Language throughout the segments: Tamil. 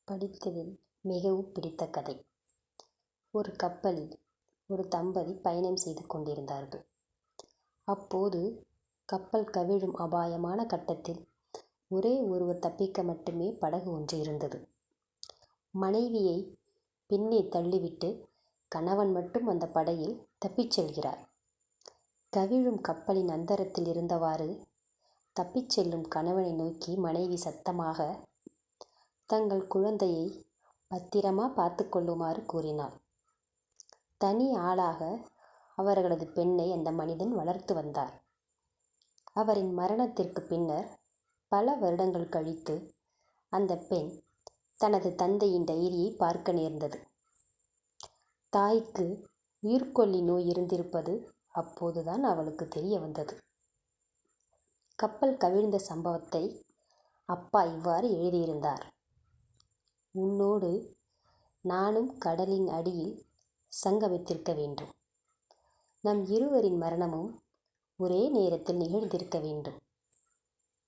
படித்ததில் மிகவும் பிடித்த கதை. ஒரு கப்பலில் ஒரு தம்பதி பயணம் செய்து கொண்டிருந்தார்கள். அப்போது கப்பல் கவிழும் அபாயமான கட்டத்தில் ஒரே ஒருவர் தப்பிக்க மட்டுமே படகு ஒன்று இருந்தது. மனைவியை பின்னே தள்ளிவிட்டு கணவன் மட்டும் அந்த படகில் தப்பிச் செல்கிறார். கவிழும் கப்பலின் அந்தரத்தில் இருந்தவாறு தப்பிச் செல்லும் கணவனை நோக்கி மனைவி சத்தமாக தங்கள் குழந்தையை பத்திரமா பார்த்து கொள்ளுமாறு கூறினாள். தனி ஆளாக அவர்களது பெண்ணை அந்த மனிதன் வளர்த்து வந்தார். அவரின் மரணத்திற்கு பின்னர் பல வருடங்கள் கழித்து அந்த பெண் தனது தந்தையின் டைரியை பார்க்க நேர்ந்தது. தாய்க்கு உயிர்கொல்லி நோய் இருந்திருப்பது அப்போதுதான் அவளுக்கு தெரிய வந்தது. கப்பல் கவிழ்ந்த சம்பவத்தை அப்பா இவ்வாறு எழுதியிருந்தார்: உன்னோடு நானும் கடலின் அடியில் சங்கமித்திருக்க வேண்டும். நம் இருவரின் மரணமும் ஒரே நேரத்தில் நிகழ்ந்திருக்க வேண்டும்.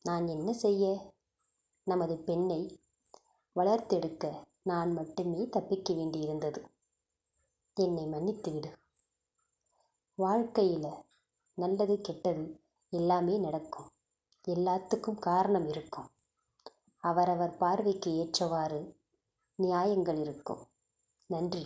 நான் என்ன செய்ய? நமது பெண்ணை வளர்த்தெடுக்க நான் மட்டுமே தப்பிக்க வேண்டியிருந்தது. என்னை மன்னித்துவிடு. வாழ்க்கையில் நல்லது கெட்டது எல்லாமே நடக்கும். எல்லாத்துக்கும் காரணம் இருக்கும். அவரவர் பார்வைக்கு ஏற்றவாறு நியாயங்கள் இருக்கும். நன்றி.